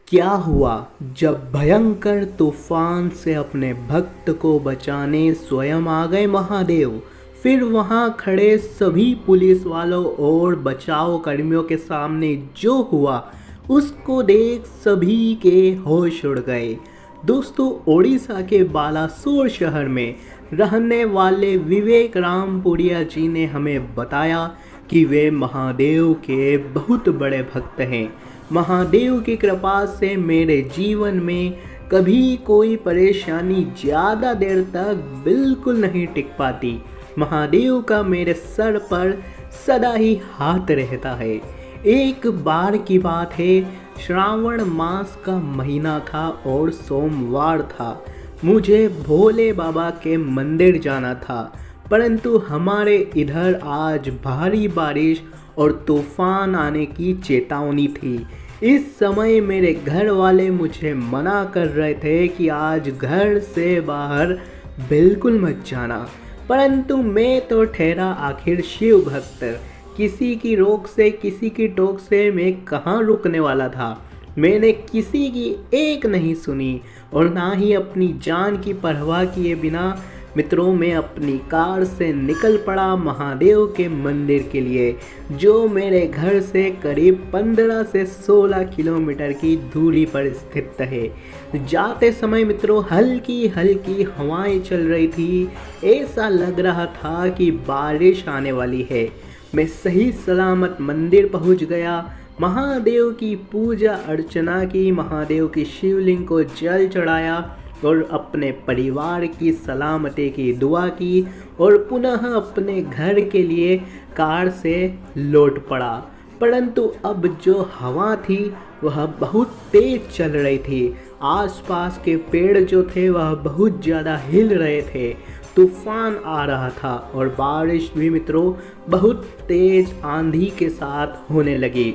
क्या हुआ जब भयंकर तूफान से अपने भक्त को बचाने स्वयं आ गए महादेव। फिर वहां खड़े सभी पुलिस वालों और बचाव कर्मियों के सामने जो हुआ उसको देख सभी के होश उड़ गए। दोस्तों, ओडिशा के बालासोर शहर में रहने वाले विवेक रामपुरिया जी ने हमें बताया कि वे महादेव के बहुत बड़े भक्त हैं। महादेव की कृपा से मेरे जीवन में कभी कोई परेशानी ज़्यादा देर तक बिल्कुल नहीं टिक पाती। महादेव का मेरे सर पर सदा ही हाथ रहता है। एक बार की बात है, श्रावण मास का महीना था और सोमवार था। मुझे भोले बाबा के मंदिर जाना था, परंतु हमारे इधर आज भारी बारिश और तूफान आने की चेतावनी थी। इस समय मेरे घर वाले मुझे मना कर रहे थे कि आज घर से बाहर बिल्कुल मत जाना, परंतु मैं तो ठहरा आखिर शिव भक्त। किसी की रोक से, किसी की टोक से मैं कहाँ रुकने वाला था। मैंने किसी की एक नहीं सुनी और ना ही अपनी जान की परवाह किए बिना मित्रों में अपनी कार से निकल पड़ा महादेव के मंदिर के लिए, जो मेरे घर से करीब 15 से 16 किलोमीटर की दूरी पर स्थित है। जाते समय मित्रों हल्की हल्की हवाएं चल रही थी। ऐसा लग रहा था कि बारिश आने वाली है। मैं सही सलामत मंदिर पहुंच गया। महादेव की पूजा अर्चना की, महादेव की शिवलिंग को जल चढ़ाया और अपने परिवार की सलामती की दुआ की और पुनः अपने घर के लिए कार से लौट पड़ा। परंतु अब जो हवा थी वह बहुत तेज चल रही थी। आसपास के पेड़ जो थे वह बहुत ज़्यादा हिल रहे थे। तूफान आ रहा था और बारिश भी मित्रों बहुत तेज आंधी के साथ होने लगी।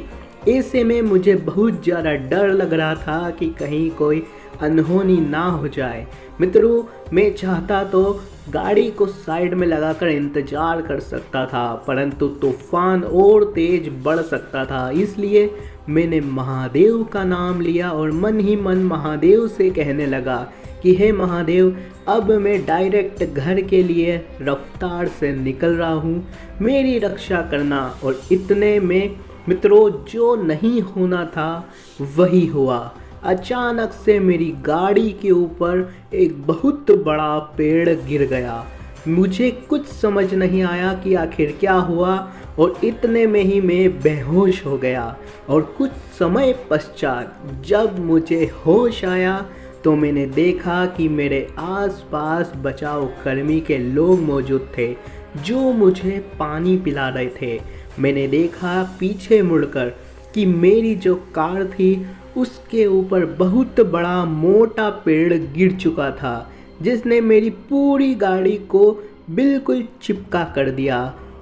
ऐसे में मुझे बहुत ज़्यादा डर लग रहा था कि कहीं कोई अनहोनी ना हो जाए। मित्रों, मैं चाहता तो गाड़ी को साइड में लगाकर इंतजार कर सकता था, परंतु तूफान और तेज बढ़ सकता था। इसलिए मैंने महादेव का नाम लिया और मन ही मन महादेव से कहने लगा कि हे महादेव, अब मैं डायरेक्ट घर के लिए रफ्तार से निकल रहा हूँ, मेरी रक्षा करना। और इतने में मित्रों जो नहीं होना था वही हुआ। अचानक से मेरी गाड़ी के ऊपर एक बहुत बड़ा पेड़ गिर गया। मुझे कुछ समझ नहीं आया कि आखिर क्या हुआ और इतने में ही मैं बेहोश हो गया। और कुछ समय पश्चात जब मुझे होश आया तो मैंने देखा कि मेरे आसपास बचाव कर्मी के लोग मौजूद थे जो मुझे पानी पिला रहे थे। मैंने देखा पीछे मुड़कर कि मेरी जो कार थी उसके ऊपर बहुत बड़ा मोटा पेड़ गिर चुका था, जिसने मेरी पूरी गाड़ी को बिल्कुल चिपका कर दिया।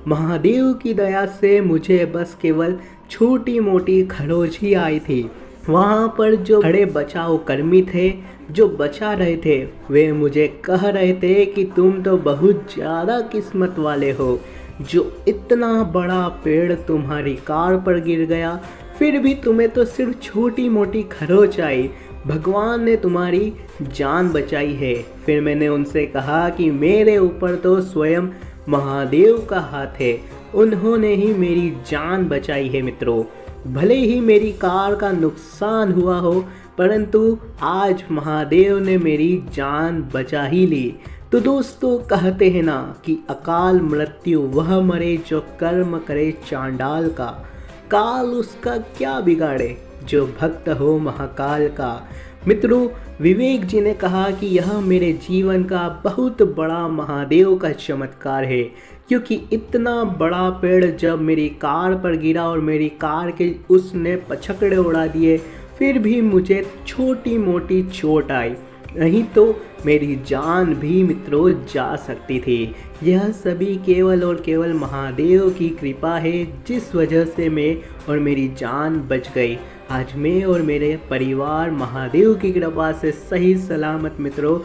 महादेव की दया से मुझे बस केवल छोटी मोटी खरोच ही आई थी। वहाँ पर जो खड़े बचाव कर्मी थे जो बचा रहे थे, वे मुझे कह रहे थे कि तुम तो बहुत ज़्यादा किस्मत वाले हो, जो इतना बड़ा पेड़ तुम्हारी कार पर गिर गया, फिर भी तुम्हें तो सिर्फ छोटी मोटी खरोच आई, भगवान ने तुम्हारी जान बचाई है। फिर मैंने उनसे कहा कि मेरे ऊपर तो स्वयं महादेव का हाथ है, उन्होंने ही मेरी जान बचाई है। मित्रों, भले ही मेरी कार का नुकसान हुआ हो, परंतु आज महादेव ने मेरी जान बचा ही ली। तो दोस्तों, कहते हैं ना कि अकाल मृत्यु वह मरे जो कर्म करे चांडाल का, काल उसका क्या बिगाड़े जो भक्त हो महाकाल का। मित्रों, विवेक जी ने कहा कि यह मेरे जीवन का बहुत बड़ा महादेव का चमत्कार है, क्योंकि इतना बड़ा पेड़ जब मेरी कार पर गिरा और मेरी कार के उसने पछकड़े उड़ा दिए, फिर भी मुझे छोटी मोटी चोट आई, नहीं तो मेरी जान भी मित्रों जा सकती थी। यह सभी केवल और केवल महादेव की कृपा है, जिस वजह से मैं और मेरी जान बच गई। आज मैं और मेरे परिवार महादेव की कृपा से सही सलामत मित्रों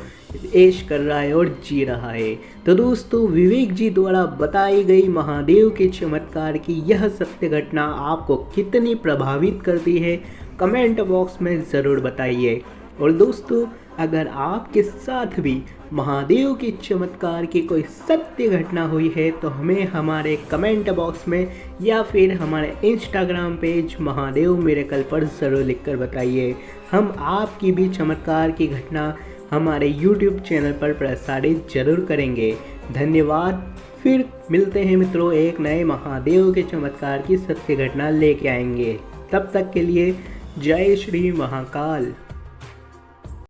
ऐश कर रहा है और जी रहा है। तो दोस्तों, विवेक जी द्वारा बताई गई महादेव के चमत्कार की यह सत्य घटना आपको कितनी प्रभावित करती है, कमेंट बॉक्स में ज़रूर बताइए। और दोस्तों, अगर आपके साथ भी महादेव के चमत्कार की कोई सत्य घटना हुई है तो हमें हमारे कमेंट बॉक्स में या फिर हमारे इंस्टाग्राम पेज महादेव मिरेकल पर ज़रूर लिखकर बताइए। हम आपकी भी चमत्कार की घटना हमारे यूट्यूब चैनल पर प्रसारित जरूर करेंगे। धन्यवाद। फिर मिलते हैं मित्रों, एक नए महादेव के चमत्कार की सत्य घटना लेके आएंगे। तब तक के लिए जय श्री महाकाल।